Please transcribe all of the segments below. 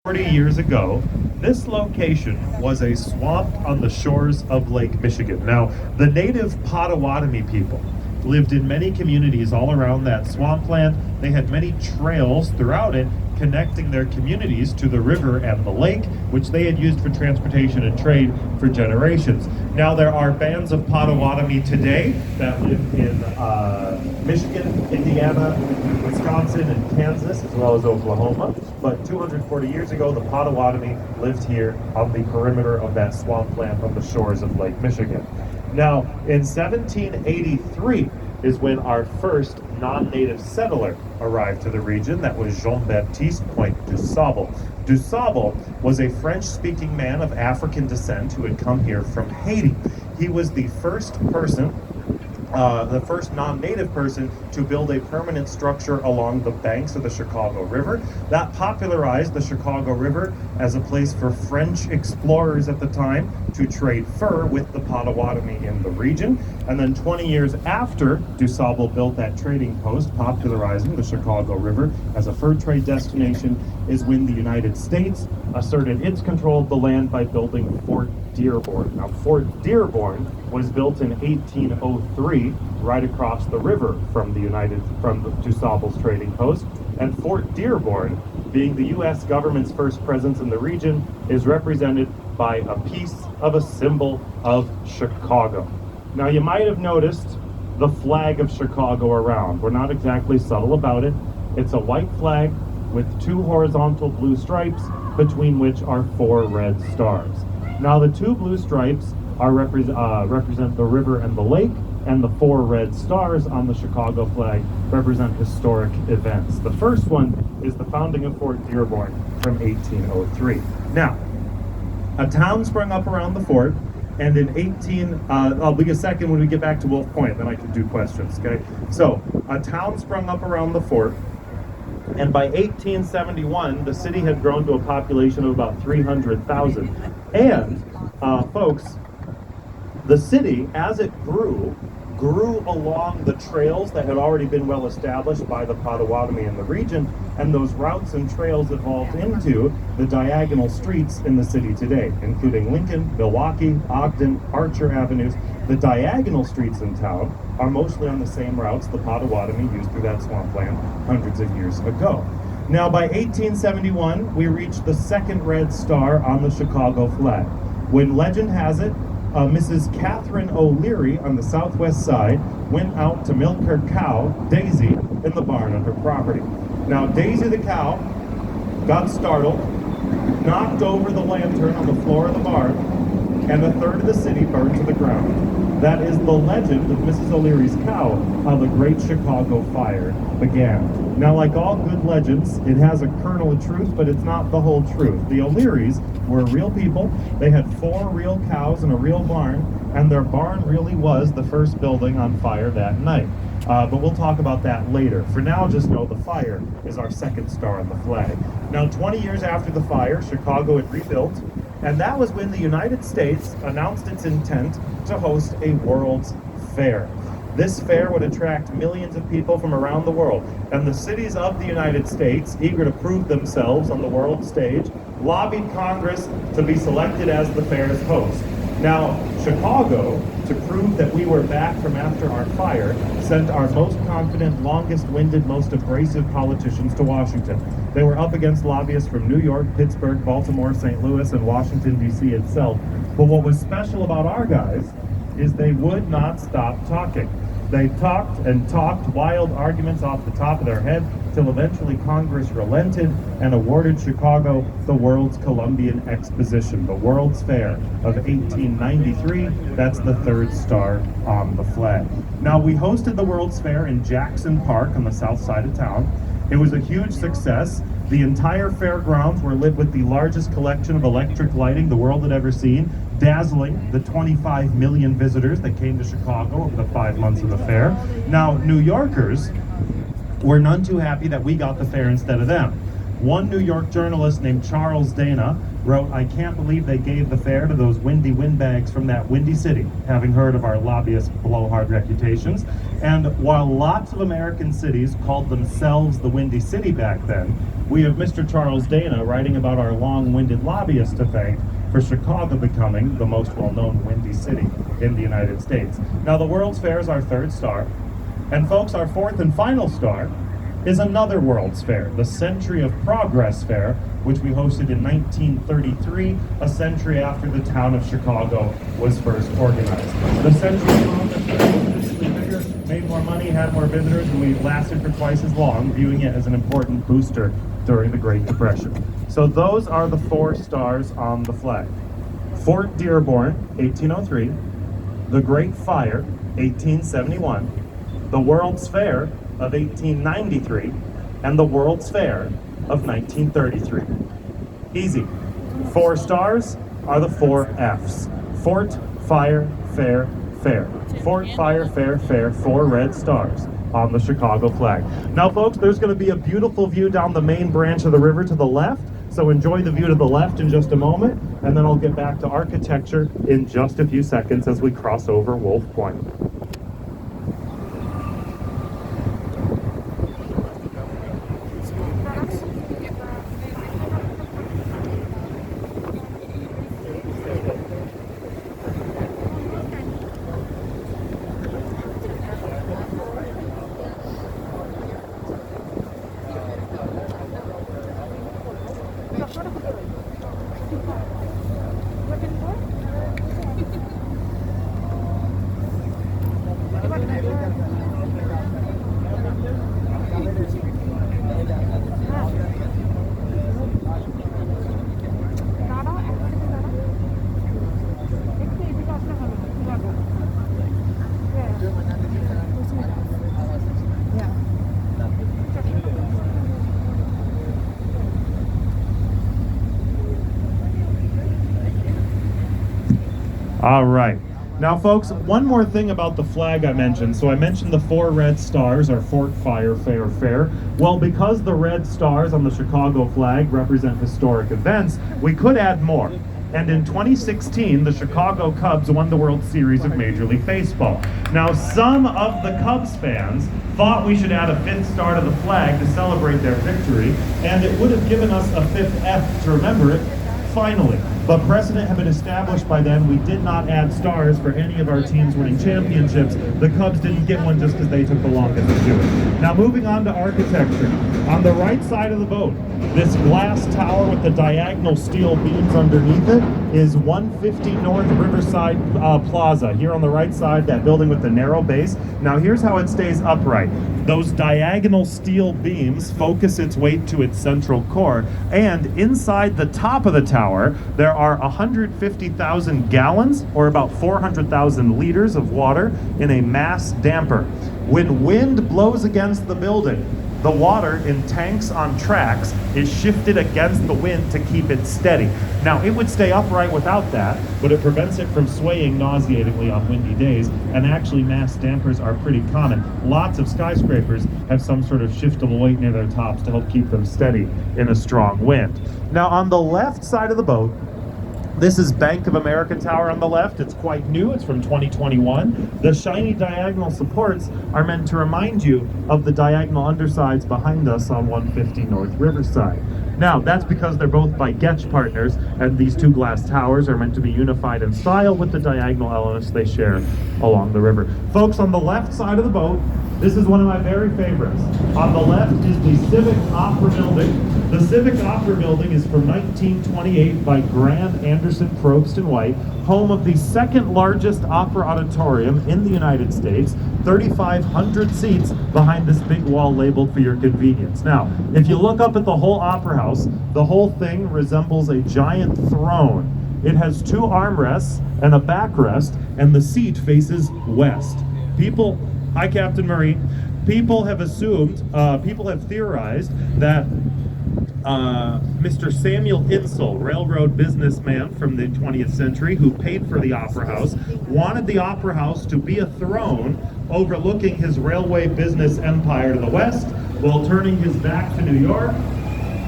40 years ago, this location was a swamp on the shores of Lake Michigan. Now, the native Potawatomi people lived in many communities all around that swampland. They had many trails throughout it connecting their communities to the river and the lake, which they had used for transportation and trade for generations. Now, there are bands of Potawatomi today that live in Michigan, Indiana, Wisconsin, and Kansas, as well as Oklahoma. But 240 years ago, the Potawatomi lived here on the perimeter of that swampland on the shores of Lake Michigan. Now, in 1783 is when our first non-native settler arrived to the region. That was Jean-Baptiste Point du Sable. Du Sable was a French-speaking man of African descent who had come here from Haiti. He was the first non-native person to build a permanent structure along the banks of the Chicago River. That popularized the Chicago River as a place for French explorers at the time to trade fur with the Potawatomi in the region. And then 20 years after DuSable built that trading post, popularizing the Chicago River as a fur trade destination, is when the United States asserted its control of the land by building Fort Dearborn. Now, Fort Dearborn was built in 1803, right across the river from the DuSable's trading post. And Fort Dearborn, being the U.S. government's first presence in the region, is represented by a piece of a symbol of Chicago. Now, you might have noticed the flag of Chicago around. We're not exactly subtle about it. It's a white flag with two horizontal blue stripes, between which are four red stars. Now, the two blue stripes represent the river and the lake, and the four red stars on the Chicago flag represent historic events. The first one is the founding of Fort Dearborn from 1803. Now, a town sprung up around the fort, and in I'll be a second when we get back to Wolf Point, then I can do questions, okay? So, a town sprung up around the fort, and by 1871, the city had grown to a population of about 300,000. And, folks, the city, as it grew along the trails that had already been well established by the Potawatomi in the region, and those routes and trails evolved into the diagonal streets in the city today, including Lincoln, Milwaukee, Ogden, Archer Avenues. The diagonal streets in town are mostly on the same routes the Potawatomi used through that swampland hundreds of years ago. Now, by 1871, we reached the second red star on the Chicago flag, when legend has it, Mrs. Catherine O'Leary on the southwest side went out to milk her cow, Daisy, in the barn on her property. Now, Daisy the cow got startled, knocked over the lantern on the floor of the barn, and a third of the city burned to the ground. That is the legend of Mrs. O'Leary's cow, how the Great Chicago Fire began. Now, like all good legends, it has a kernel of truth, but it's not the whole truth. The O'Learys were real people. They had 4 real cows in a real barn, and their barn really was the first building on fire that night. But we'll talk about that later. For now, just know the fire is our second star on the flag. Now, 20 years after the fire, Chicago had rebuilt, and that was when the United States announced its intent to host a World's Fair. This fair would attract millions of people from around the world, and the cities of the United States, eager to prove themselves on the world stage, lobbied Congress to be selected as the fair's host. Now, Chicago, to prove that we were back from after our fire, sent our most confident, longest-winded, most abrasive politicians to Washington. They were up against lobbyists from New York, Pittsburgh, Baltimore, St. Louis, and Washington, D.C. itself. But what was special about our guys is they would not stop talking. They talked and talked wild arguments off the top of their head till eventually Congress relented and awarded Chicago the World's Columbian Exposition, the World's Fair of 1893. That's the third star on the flag. Now, we hosted the World's Fair in Jackson Park on the south side of town. It was a huge success. The entire fairgrounds were lit with the largest collection of electric lighting the world had ever seen, dazzling the 25 million visitors that came to Chicago over the 5 months of the fair. Now, New Yorkers were none too happy that we got the fair instead of them. One New York journalist named Charles Dana wrote, "I can't believe they gave the fair to those windy windbags from that windy city," having heard of our lobbyist blowhard reputations. And while lots of American cities called themselves the Windy City back then, we have Mr. Charles Dana writing about our long-winded lobbyists to thank for Chicago becoming the most well-known windy city in the United States. Now, the World's Fair is our third star, and folks, our fourth and final star is another World's Fair, the Century of Progress Fair, which we hosted in 1933, a century after the town of Chicago was first organized. The Century of Progress Fair was physically bigger, made more money, had more visitors, and we lasted for twice as long, viewing it as an important booster during the Great Depression. So those are the 4 stars on the flag. Fort Dearborn, 1803, the Great Fire, 1871, the World's Fair of 1893, and the World's Fair of 1933. Easy. 4 stars are the 4 Fs. Fort, Fire, Fair, Fair. Fort, Fire, Fair, Fair, 4 red stars on the Chicago flag. Now folks, there's going to be a beautiful view down the main branch of the river to the left, so enjoy the view to the left in just a moment, and then I'll get back to architecture in just a few seconds as we cross over Wolf Point. All right. Now, folks, one more thing about the flag I mentioned. So I mentioned the 4 red stars are Fort, Fire, Fair, Fair. Well, because the red stars on the Chicago flag represent historic events, we could add more. And in 2016, the Chicago Cubs won the World Series of Major League Baseball. Now, some of the Cubs fans thought we should add a 5th star to the flag to celebrate their victory, and it would have given us a 5th F to remember it, finally. But precedent had been established by then. We did not add stars for any of our teams winning championships. The Cubs didn't get one just because they took the longest to do it. Now moving on to architecture. On the right side of the boat, this glass tower with the diagonal steel beams underneath it is 150 North Riverside Plaza. Here on the right side, that building with the narrow base. Now here's how it stays upright. Those diagonal steel beams focus its weight to its central core, and inside the top of the tower, there are 150,000 gallons, or about 400,000 liters of water in a mass damper. When wind blows against the building, the water in tanks on tracks is shifted against the wind to keep it steady. Now, it would stay upright without that, but it prevents it from swaying nauseatingly on windy days, and actually mass dampers are pretty common. Lots of skyscrapers have some sort of shiftable weight near their tops to help keep them steady in a strong wind. Now, on the left side of the boat, this is Bank of America Tower on the left. It's quite new. It's from 2021. The shiny diagonal supports are meant to remind you of the diagonal undersides behind us on 150 North Riverside. Now, that's because they're both by Getch partners, and these 2 glass towers are meant to be unified in style with the diagonal elements they share along the river. Folks, on the left side of the boat, this is one of my very favorites. On the left is the Civic Opera Building. The Civic Opera Building is from 1928 by Grant Anderson Probst and White, home of the 2nd largest opera auditorium in the United States, 3,500 seats behind this big wall labeled for your convenience. Now, if you look up at the whole opera house, the whole thing resembles a giant throne. It has 2 armrests and a backrest, and the seat faces west. People, hi Captain Marie, people have theorized that Mr. Samuel Insull, railroad businessman from the 20th century who paid for the Opera House, wanted the Opera House to be a throne overlooking his railway business empire to the west while turning his back to New York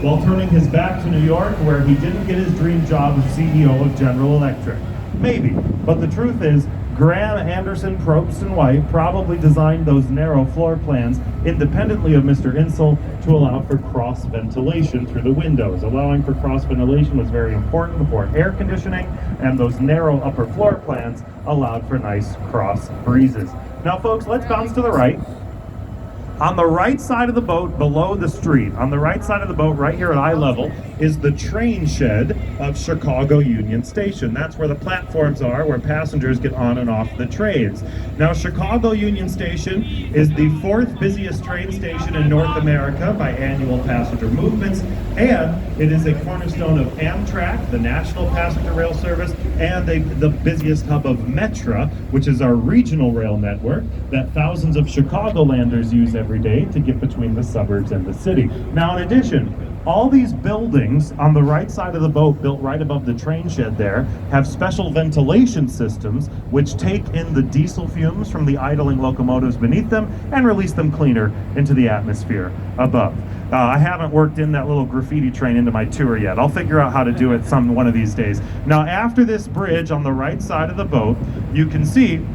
while turning his back to New York, where he didn't get his dream job as CEO of General Electric. Maybe, but the truth is, Graham, Anderson, Probst, and White probably designed those narrow floor plans independently of Mr. Insull to allow for cross ventilation through the windows. Allowing for cross ventilation was very important for air conditioning, and those narrow upper floor plans allowed for nice cross breezes. Now folks, let's bounce to the right. On the right side of the boat, below the street, on the right side of the boat, right here at eye level, is the train shed of Chicago Union Station. That's where the platforms are, where passengers get on and off the trains. Now, Chicago Union Station is the 4th busiest train station in North America by annual passenger movements, and it is a cornerstone of Amtrak, the national passenger rail service, and the busiest hub of Metra, which is our regional rail network that thousands of Chicagolanders use every day to get between the suburbs and the city. Now, in addition, all these buildings on the right side of the boat, built right above the train shed there, have special ventilation systems which take in the diesel fumes from the idling locomotives beneath them and release them cleaner into the atmosphere above. I haven't worked in that little graffiti train into my tour yet. I'll figure out how to do it one of these days. Now, after this bridge on the right side of the boat, you can see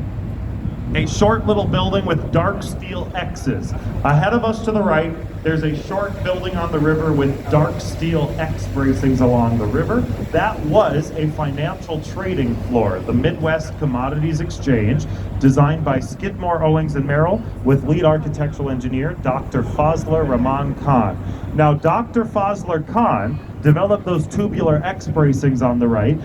a short little building with dark steel X's. Ahead of us to the right, there's a short building on the river with dark steel X bracings along the river. That was a financial trading floor, the Midwest Commodities Exchange, designed by Skidmore, Owings & Merrill with lead architectural engineer Dr. Fazlur Rahman Khan. Now, Dr. Fazlur Khan developed those tubular X bracings on the right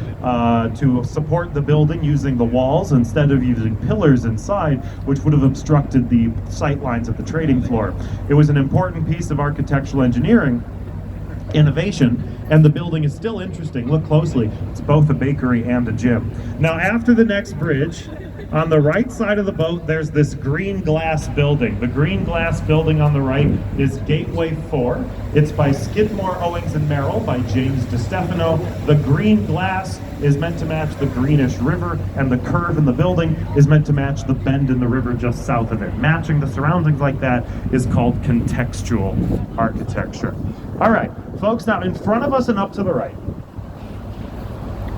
to support the building using the walls instead of using pillars inside, which would have obstructed the sight lines of the trading floor. It was an important piece of architectural engineering innovation, and the building is still interesting. Look closely. It's both a bakery and a gym. Now, after the next bridge, on the right side of the boat, there's this green glass building. The green glass building on the right is Gateway 4. It's by Skidmore, Owings & Merrill by James DeStefano. The green glass is meant to match the greenish river, and the curve in the building is meant to match the bend in the river just south of it. Matching the surroundings like that is called contextual architecture. All right, folks, now in front of us and up to the right,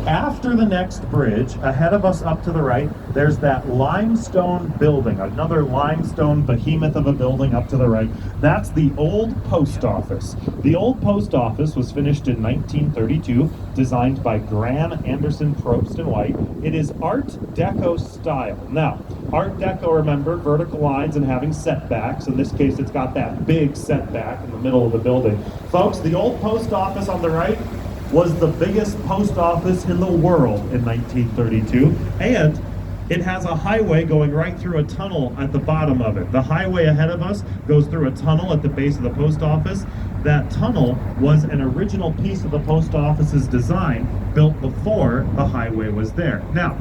after the next bridge, ahead of us up to the right, there's that limestone building, another limestone behemoth of a building up to the right. That's the old post office. The old post office was finished in 1932, designed by Graham, Anderson, Probst, and White. It is Art Deco style. Now, Art Deco, remember, vertical lines and having setbacks. In this case, it's got that big setback in the middle of the building. Folks, the old post office on the right was the biggest post office in the world in 1932, and it has a highway going right through a tunnel at the bottom of it. The highway ahead of us goes through a tunnel at the base of the post office. That tunnel was an original piece of the post office's design, built before the highway was there. Now,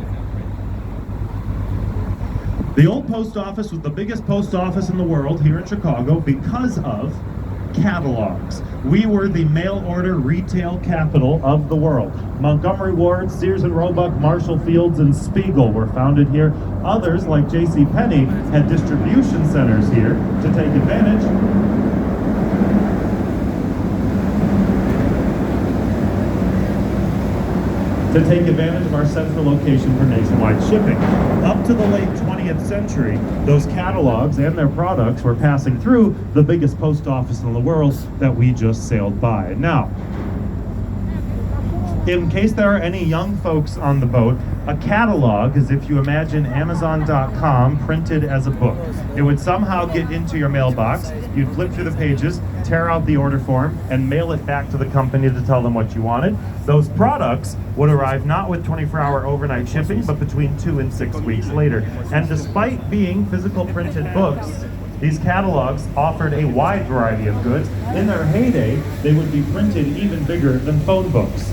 the old post office was the biggest post office in the world here in Chicago because of catalogs. We were the mail order retail capital of the world. Montgomery Ward, Sears and Roebuck, Marshall Fields, and Spiegel were founded here. Others, like J.C. Penney, had distribution centers here to take advantage of our central location for nationwide shipping. Up to the late 20th century, those catalogs and their products were passing through the biggest post office in the world that we just sailed by. Now, in case there are any young folks on the boat, a catalog is, if you imagine Amazon.com printed as a book. It would somehow get into your mailbox, you'd flip through the pages, tear out the order form, and mail it back to the company to tell them what you wanted. Those products would arrive not with 24-hour overnight shipping, but between 2 and 6 weeks later. And despite being physical printed books, these catalogs offered a wide variety of goods. In their heyday, they would be printed even bigger than phone books.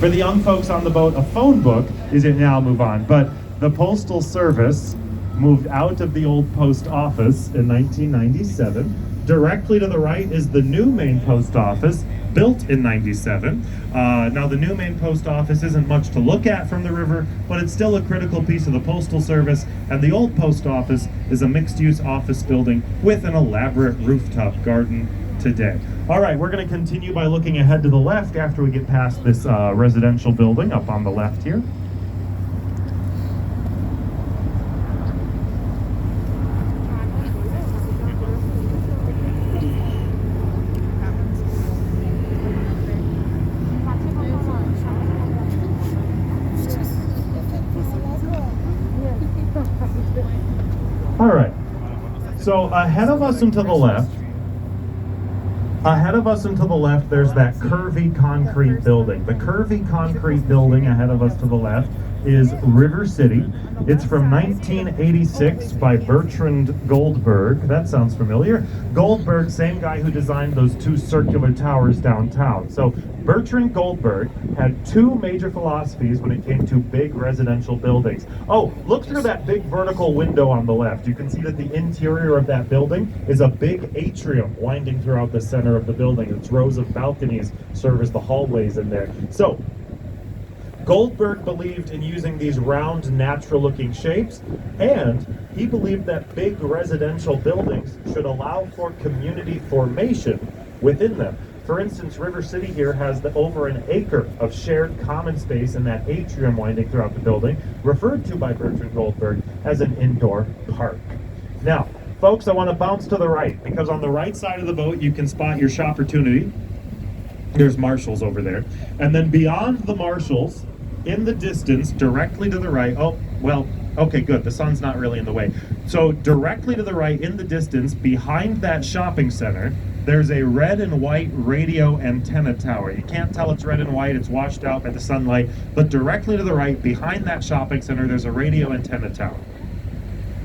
For the young folks on the boat, a phone book is a now move on, but the Postal Service moved out of the old post office in 1997. Directly to the right is the new main post office, built in 97. Now the new main post office isn't much to look at from the river, but it's still a critical piece of the Postal Service, and the old post office is a mixed-use office building with an elaborate rooftop garden today. All right, we're going to continue by looking ahead to the left after we get past this residential building up on the left here. All right, so ahead of us and to the left, there's that curvy concrete building. The curvy concrete building ahead of us to the left is River City. It's from 1986 by Bertrand Goldberg. That sounds familiar. Goldberg, same guy who designed those two circular towers downtown. So Bertrand Goldberg had two major philosophies when it came to big residential buildings. Oh, look through that big vertical window on the left. You can see that the interior of that building is a big atrium winding throughout the center of the building. Its rows of balconies serve as the hallways in there. So Goldberg believed in using these round, natural-looking shapes, and he believed that big residential buildings should allow for community formation within them. For instance, River City here has over an acre of shared common space in that atrium winding throughout the building, referred to by Bertrand Goldberg as an indoor park. Now, folks, I want to bounce to the right, because on the right side of the boat you can spot your Shopportunity. There's Marshalls over there. And then beyond the Marshalls, in the distance, directly to the right, oh, well, okay, good, the sun's not really in the way. So directly to the right, in the distance, behind that shopping center, there's a red and white radio antenna tower. You can't tell it's red and white, it's washed out by the sunlight, but directly to the right, behind that shopping center, there's a radio antenna tower.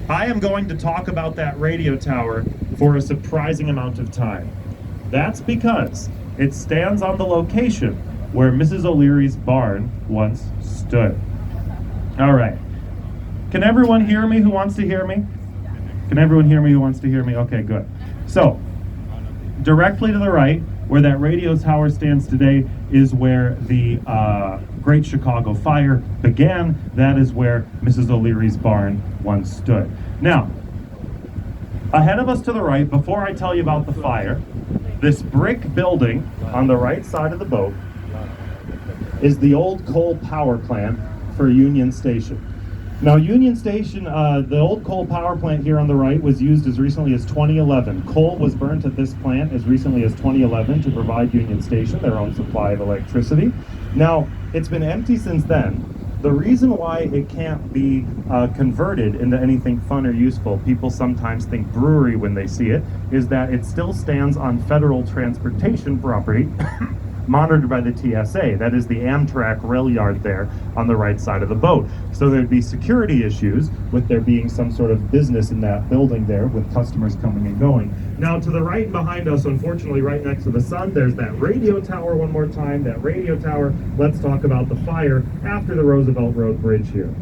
I am going to talk about that radio tower for a surprising amount of time. That's because it stands on the location where Mrs. O'Leary's barn once stood. All right. Can everyone hear me who wants to hear me? Can everyone hear me who wants to hear me? Okay, good. So, directly to the right, where that radio tower stands today, is where the Great Chicago Fire began. That is where Mrs. O'Leary's barn once stood. Now, ahead of us to the right, before I tell you about the fire, this brick building on the right side of the boat is the old coal power plant for Union Station. Now, Union Station, the old coal power plant here on the right, was used as recently as 2011. Coal was burnt at this plant as recently as 2011 to provide Union Station their own supply of electricity. Now, it's been empty since then. The reason why it can't be converted into anything fun or useful, people sometimes think brewery when they see it, is that it still stands on federal transportation property monitored by the TSA. That is the Amtrak rail yard there on the right side of the boat. So there'd be security issues with there being some sort of business in that building there with customers coming and going. Now to the right and behind us, unfortunately right next to the sun, there's that radio tower one more time. That radio tower, let's talk about the fire after the Roosevelt Road Bridge here.